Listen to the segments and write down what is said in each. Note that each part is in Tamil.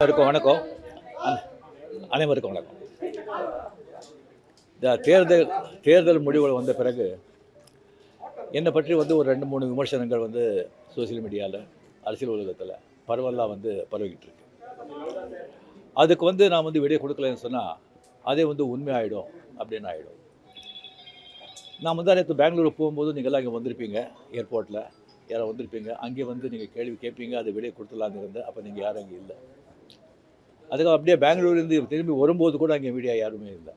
அனைவருக்கும் வணக்கம். அனைவருக்கும் வணக்கம். இந்த தேர்தல் முடிவுகள் வந்த பிறகு என்னை பற்றி ஒரு 2-3 விமர்சனங்கள் சோசியல் மீடியாவில், அரசியல் உலகத்தில் பரவலாக பரவிக்கிட்டு இருக்கு. அதுக்கு நான் விடை கொடுக்கலன்னு சொன்னால் அதே உண்மை ஆகிடும் அப்படின்னு ஆகிடும். நான் நேற்று பெங்களூர் போகும்போது நீங்கள்லாம் இங்கே வந்திருப்பீங்க, ஏர்போர்ட்டில் யாரோ வந்திருப்பீங்க. அங்கே நீங்கள் கேள்வி கேட்பீங்க, அது விடை கொடுத்துலான்னு இருந்தேன். அப்போ நீங்கள் யாரும் அங்கே இல்லை. அதுக்கு அப்படியே பெங்களூர்லேருந்து திரும்பி வரும்போது கூட அங்கே மீடியா யாருமே இல்லை.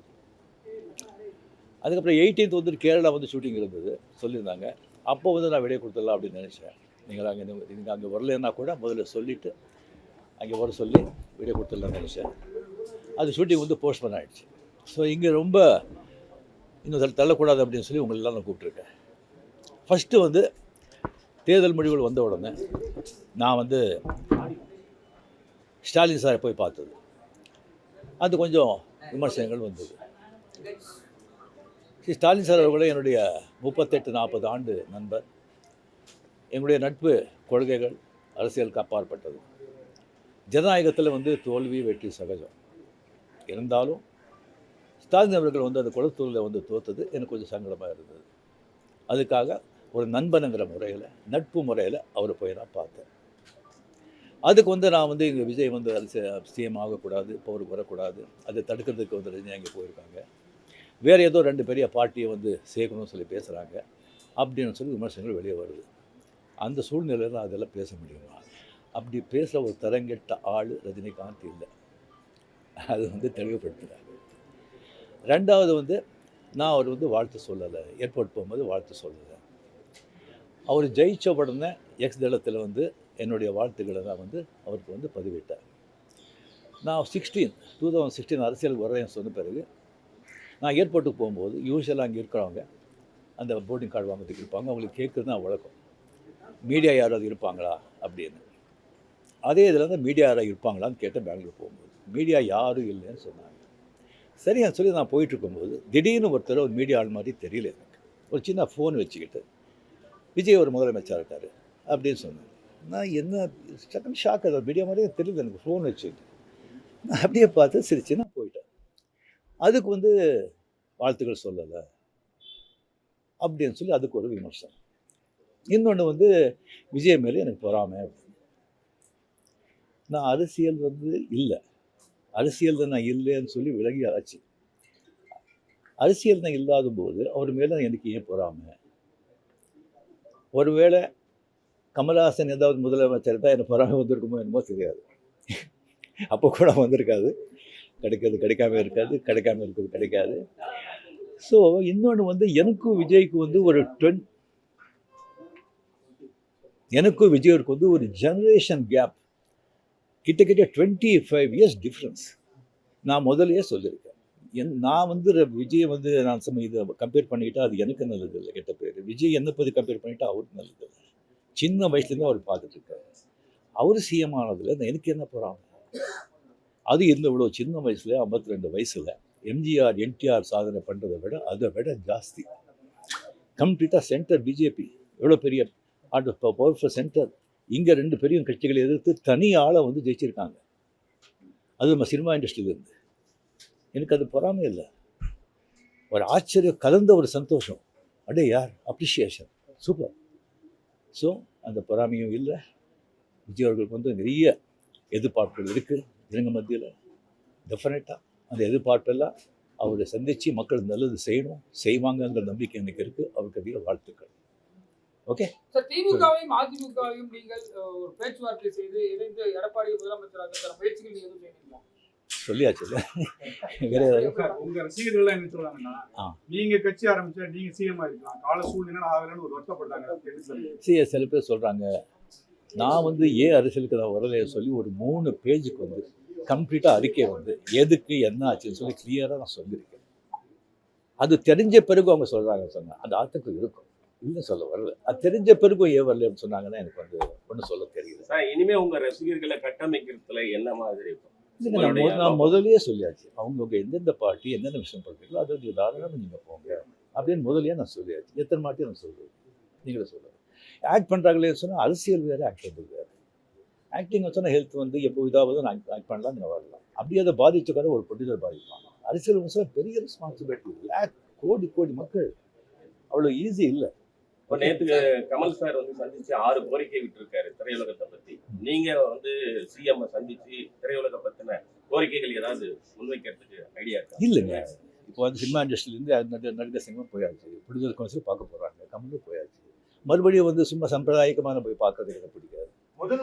அதுக்கப்புறம் 18th கேரளா ஷூட்டிங் இருந்தது சொல்லியிருந்தாங்க. அப்போ நான் விடை கொடுத்துடலாம் அப்படின்னு நினச்சேன். நீங்கள் அங்கே வரலன்னா கூட முதல்ல சொல்லிவிட்டு அங்கே வர சொல்லி விடை கொடுத்துடலாம்னு நினச்சேன். அது ஷூட்டிங் போஸ்ட்போன் ஆகிடுச்சு. ஸோ இங்கே ரொம்ப இன்னும் தள்ளக்கூடாது அப்படின்னு சொல்லி உங்களெல்லாம் நான் கூப்பிட்ருக்கேன். ஃபஸ்ட்டு தேர்தல் முடிவுகள் வந்த உடனே நான் ஸ்டாலின் சாரை போய் பார்த்தது. அது கொஞ்சம் விமர்சனங்கள் வந்தது. ஸ்டாலின் சார் அவர்களே என்னுடைய 38-40 ஆண்டு நண்பர். எங்களுடைய நட்பு கொள்கைகள் அரசியலுக்கு அப்பாற்பட்டது. ஜனநாயகத்தில் தோல்வி வெற்றி சகஜம். இருந்தாலும் ஸ்டாலின் அவர்கள் அந்த குளத்தூரில் தோற்றது எனக்கு கொஞ்சம் சங்கடமாக இருந்தது. அதுக்காக ஒரு நண்பனுங்கிற முறையில், நட்பு முறையில் அவரை போய் நான் பார்த்தேன். அதுக்கு நான் இங்கே விஜய் சிஎம் ஆகக்கூடாது, பவருக்கு வரக்கூடாது, அதை தடுக்கிறதுக்கு ரஜினி அங்கே போயிருக்காங்க, வேறு ஏதோ 2 பெரிய பார்ட்டியை சேர்க்கணும்னு சொல்லி பேசுகிறாங்க அப்படின்னு சொல்லி விமர்சனங்கள் வெளியே வருது. அந்த சூழ்நிலையில் அதெல்லாம் பேச முடியுமா? அப்படி பேசுகிற ஒரு தரங்கெட்ட ஆள் ரஜினிகாந்த் இல்லை. அது தெளிவுபடுத்துகிறாங்க. ரெண்டாவது நான் அவர் வாழ்த்து சொல்லலை. ஏர்போர்ட் போகும்போது வாழ்த்து சொல்லலை. அவர் ஜெயித்த உடனே எக்ஸ் தளத்தில் என்னுடைய வாழ்த்துக்களை தான் அவருக்கு பதிவிட்டார். நான் 2016 அரசியல் வர்றேன்னு சொன்ன பிறகு நான் ஏர்போர்ட்டுக்கு போகும்போது யூஸ்வலாக அங்கே இருக்கிறவங்க அந்த போர்டிங் கார்டு வாங்கிறதுக்கு இருப்பாங்க. அவங்களுக்கு கேட்குறது தான் வழக்கம், மீடியா யாராவது இருப்பாங்களா அப்படின்னு. அதே இதில் மீடியா யாராவது இருப்பாங்களான்னு கேட்டேன். பெங்களூர் போகும்போது மீடியா யாரும் இல்லைன்னு சொன்னாங்க. சரின்னு சொல்லி நான் போயிட்டுருக்கும்போது திடீர்னு ஒருத்தர் ஒரு மீடியா ஆள் மாதிரி தெரியல எனக்கு. ஒரு சின்ன ஃபோன் வச்சுக்கிட்டு விஜய் ஒரு முதலமைச்சர் இருக்கார் அப்படின்னு சொன்னாங்க. நான் என்ன டக்குன்னு ஷாக் ஆகுது. மீடியா மாதிரியே தெரியல எனக்கு. ஃபோன் வச்சுக்கிட்டு நான் அப்படியே பார்த்து சிரிச்சு நான் போயிட்டேன். அதுக்கு வாழ்த்துக்கள் சொல்லலை அப்படின்னு சொல்லி அதுக்கு ஒரு விமர்சனம். இன்னொன்று விஜய் மேலே எனக்கு பொறாமை அப்படின்னு. நான் அரசியல் இல்லை, அரசியல் நான் இல்லைன்னு சொல்லி விலகி ஆச்சு. அரசியல் நான் இல்லாத போது அவர் மேலே எனக்கு ஏன் பொறாமை? ஒருவேளை கமல்ஹாசன் ஏதாவது முதலமைச்சர் தான் எனக்கு பொறாமை வந்திருக்குமோ என்னமோ தெரியாது. அப்போ கூட வந்திருக்காது. கிடைக்காம இருக்காது, கிடைக்காம இருக்குது கிடைக்காது. ஸோ இன்னொன்று எனக்கும் விஜய்க்கு எனக்கும் விஜய்க்கு ஒரு ஜெனரேஷன் கேப், கிட்டத்தட்ட 25 இயர்ஸ் டிஃப்ரென்ஸ். நான் முதலையே சொல்லியிருக்கேன். நான் விஜய் நான் இதை கம்பேர் பண்ணிக்கிட்டால் அது எனக்கு நல்லது இல்லை, கெட்ட பேர். விஜய் என்னை பற்றி கம்பேர் பண்ணிக்கிட்டா அவருக்கு நல்லது இல்லை. சின்ன வயசுலேருந்து அவர் பார்த்துட்ருக்காரு. அவர் சிஎம் ஆனதில் எனக்கு என்ன போகிறாங்க? அது இவ்வளோ சின்ன வயசில் 52 வயசில் எம்ஜிஆர் என்டிஆர் சாதனை பண்ணுறதை விட அதை விட ஜாஸ்தி. கம்ப்ளீட்டாக சென்டர் பிஜேபி எவ்வளோ பெரிய பவர்ஃபுல் சென்டர். இங்கே 2 பெரிய கட்சிகளை எதிர்த்து தனி ஆளை ஜெயிச்சிருக்காங்க. அது நம்ம சினிமா இண்டஸ்ட்ரியிலேருந்து. எனக்கு அது பொறாமை இல்லை, ஒரு ஆச்சரியம் கலந்த ஒரு சந்தோஷம். அடே யார் அப்ரிஷியேஷன், சூப்பர். ஸோ அந்த பொறாமையும் இல்லை. விஜய் அவர்களுக்கு நிறைய எதிர்பார்ப்புகள் இருக்குது ஜனங்க மத்தியில். டெஃபினட்டாக அந்த எதிர்பார்ப்பெல்லாம் அவரை சந்தித்து மக்கள் நல்லது செய்வாங்கங்கிற நம்பிக்கை எனக்கு இருக்குது. அவருக்கு அதிக வாழ்த்துக்கள். ஓகே சார், திமுகவையும் அதிமுகவையும் நீங்கள் ஒரு பேச்சுவார்த்தை செய்து இணைந்து எடப்பாடி முதலமைச்சராக முயற்சிகள் நீங்கள் எதுவும் செய்யணுமா? சொல்லியாச்சு. உங்க ரசிகர்கள் என்ன சொல்றாங்கன்னா, நீங்க கட்சி ஆரம்பிச்சா நீங்க சிஎம் ஆயிருக்கலாம், கால சூழ்நிலை ஆகலன்னு ஒரு வருத்தப்படுறாங்க. சில பேர் சொல்றாங்க. நான் ஏன் அரசியலுக்கு நான் வரலையே சொல்லி ஒரு 3 பேஜுக்கு கம்ப்ளீட்டாக அறிக்கை எதுக்கு என்ன ஆச்சுன்னு சொல்லி கிளியராக நான் சொல்லியிருக்கேன். அது தெரிஞ்ச பிறகு அவங்க சொல்றாங்க சொன்னாங்க அந்த ஆர்டிக்கல் இருக்கும், இல்லை சொல்ல வரல. அது தெரிஞ்ச பிறகும் ஏன் வரல அப்படின்னு சொன்னாங்கன்னா எனக்கு ஒன்றும் சொல்ல தெரியுது. இனிமே உங்க ரசிகர்களை கட்டமைக்கிறதுல என்ன மாதிரி இருக்கும்? நான் முதலே சொல்லியாச்சு. அவங்க எந்தெந்த பார்ட்டி எந்தெந்த விஷயம் பண்ணுறீங்களோ அதை நீங்கள் தாராளமாக நீங்கள் போங்க அப்படின்னு முதலே நான் சொல்லியாச்சு. எத்தனை மாட்டி நான் சொல்கிறேன், நீங்களே சொல்லுங்கள். ஆக்ட் பண்ணுறாங்களே சொன்னால் அரசியல் வேறு, ஆக்ட் பண்ணுறது வேறு. ஆக்டிங் வச்சோன்னா ஹெல்த் வந்து எப்போ இதாவது நான் ஆக்ட் பண்ணலாம் நீங்கள் வரலாம். அப்படி அதை பாதிச்சுக்காத ஒரு ப்ரொடியூசர் பாதிப்பாங்க. அரசியல் விமர்சனம் பெரிய ரெஸ்பான்சிபிலிட்டி. கோடி கோடி மக்கள், அவ்வளோ ஈஸி இல்லை. இப்போ நேற்று கமல் சார் வந்து சந்திச்சு 6 கோரிக்கை விட்டுருக்காரு திரையுலகத்தை பத்தி. நீங்க வந்து சிஎம் சந்திச்சு திரையுலக பத்தின கோரிக்கைகள் ஏதாவது முன்வைக்கிறதுக்கு ஐடியா இருக்கா? இல்லைங்க, இப்போ வந்து சினிமா இண்டஸ்ட்ரியிலேருந்து நடிகர் சங்கம் போயாச்சு, ப்ரொடியூசர் கவுன்சில் பார்க்க போகிறாங்க, கமலும் போயாச்சு. மறுபடியும் வந்து சும்மா சம்பிரதாயக்கமான போய் பார்க்கறது எனக்கு பிடிக்காது. முதல்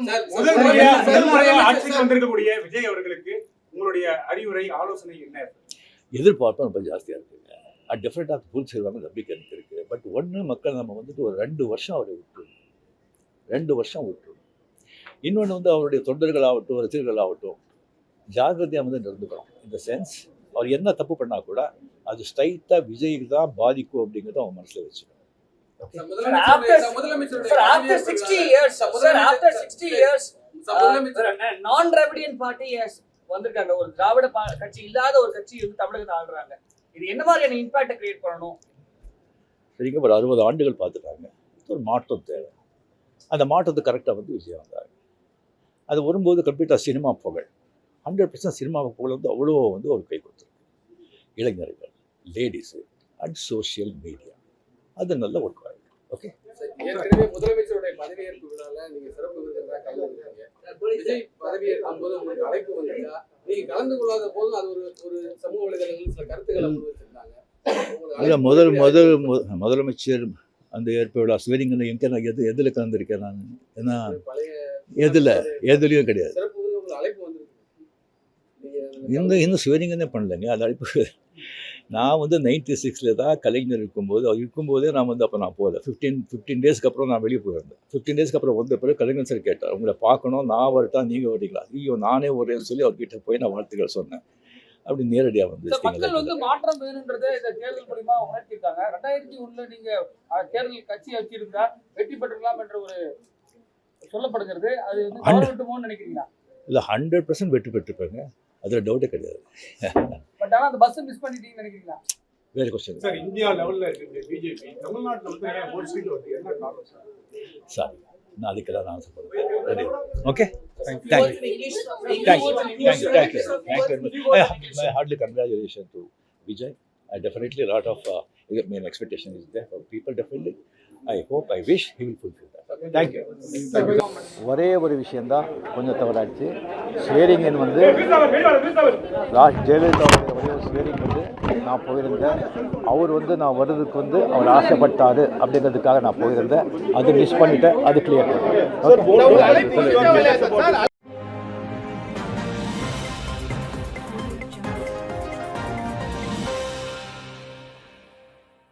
முறையா ஆட்சிக்கு வந்திருக்கக்கூடிய விஜய் அவர்களுக்கு உங்களுடைய அறிவுரை ஆலோசனை என்ன? எதிர்பார்ப்பு ரொம்ப ஜாஸ்தியாக இருக்குங்க. டெஃபினட்டாக பூல் செய்வாங்க நம்பிக்கை எனக்கு இருக்குது. பட் ஒன்று, மக்கள் நம்ம வந்துட்டு ஒரு 2 வருஷம் அவரை விட்டுருணும். 2 வருஷம் விட்டுருணும். இன்னொன்று வந்து அவருடைய தொண்டர்களாகட்டும் ரசிகர்களாகட்டும் ஜாகிரதையாக வந்து நடந்துக்கணும். இந்த சென்ஸ் அவர் என்ன தப்பு பண்ணால் கூட அது ஸ்ட்ரைட்டாக விஜய்க்கு தான் பாதிக்கும் அப்படிங்கிறத அவன் மனசில் வச்சுக்கணும். non-Dravidian party has வந்திருக்காங்க. ஒரு திராவிட கட்சி இல்லாத ஒரு கட்சி வந்து தமிழகத்தை ஆள்றாங்க. இது என்ன மாதிரியான இம்பாக்ட் கிரியேட் பண்ணணும்? சரிங்க, ஒரு 60 ஆண்டுகள் பார்த்துட்டாங்க. ஒரு மாற்றம் தேவை. அந்த மாற்றத்துக்கு கரெக்டாக வந்து விஜய் வந்தாங்க. அது வரும்போது கம்ப்ளீட்டாக சினிமா புகழ் 100% சினிமா புகழ் வந்து அவ்வளோ வந்து ஒரு கை கொடுத்துருக்கு. இளைஞர்கள், லேடிஸு அண்ட் சோஷியல் மீடியா அது நல்ல ஒர்க் ஆகிருக்கு. ஓகே, ஏற்கனவே முதலமைச்சருடைய பதவியேற்பு விழால நீங்க சிறப்பு விருந்தினராக கலந்துருக்கீங்க. விஜய் பதவியேற்கும் போது உங்களுக்கு அழைப்பு வந்தீங்களா? நீங்க கலந்து கொள்ளாத போதும் அது ஒரு சமூக வலைதளங்களில் சில கருத்துக்களை முன்வச்சிருந்தாங்க. முதலமைச்சர் அந்த ஏற்ப விழா ஸ்வேரிங் எங்கே நான் எதில் கலந்துருக்கேன் நான்? ஏன்னா எதுலையும் கிடையாது. சிறப்பு உங்களுக்கு அழைப்பு வந்திருக்கு. இன்னும் ஸ்வேரிங்கன்னே பண்ணலைங்க. அது அழைப்பு நான் வந்து 96 தான் கலைஞர் இருக்கும்போதே நான் வந்து அப்போ நான் போகல. 15 டேஸ்க்கு அப்புறம் நான் வெளியே போயிருந்தேன். 15 டேஸ்க்கு அப்புறம் வந்த பிறகு கலைஞர் சார் கேட்டார், உங்களை பார்க்கணும், நான் வரட்டா நீங்கள் வரீங்களா? ஐயோ நானே வரேன்னு சொல்லி அவர்கிட்ட போய் நான் வாழ்த்துக்கள் சொன்னேன். அப்படி நேரடியாக வந்து மக்கள் வந்து மாற்றம் வேணுன்றதை இந்த தேர்தல் மூலியமா உணர்த்திருக்காங்க. 2001 நீங்க தேர்தல் கட்சி வச்சிருந்தா வெற்றி பெற்றுக்கலாம் என்ற ஒரு சொல்லப்படுகிறது. அது வந்து தவறுவிட்டுமோன்னு நினைக்கிறீங்களா? இல்லை, 100% வெற்றி பெற்றுப்பாங்க, அதில் டவுட்டே கிடையாது. பட் ஆனால் அந்த பஸ் மிஸ் பண்ணிட்டீங்கன்னு நினைக்கிறீங்களா? வேறு கொஸ்டின் சார், இந்தியா லெவலில் இருக்கிற பிஜேபி தமிழ்நாட்டில் வந்து ஒரு சீட் வருது, என்ன காரணம் சார்? சாரி, நான் அதுக்கெல்லாம் நான் answer okay, thank you very much. My heartily congratulations to Vijay. Definitely a lot of expectation is there for people. Definitely, I hope, I wish he will fulfill that. Thank you. ஒரே ஒரு விஷயந்தான் கொஞ்சம் தவறாச்சு. ஸ்வேரிங் வந்து லாஸ்ட் ஜெயலலிதாவுடைய ஒரே ஒரு ஸ்வேரிங் வந்து நான் போயிருந்தேன். அவர் வந்து நான் வர்றதுக்கு வந்து அவர் ஆசைப்பட்டார் அப்படிங்கிறதுக்காக நான் போயிருந்தேன். அது மிஸ் பண்ணிட்டேன். அது கிளியர் பண்ணேன்.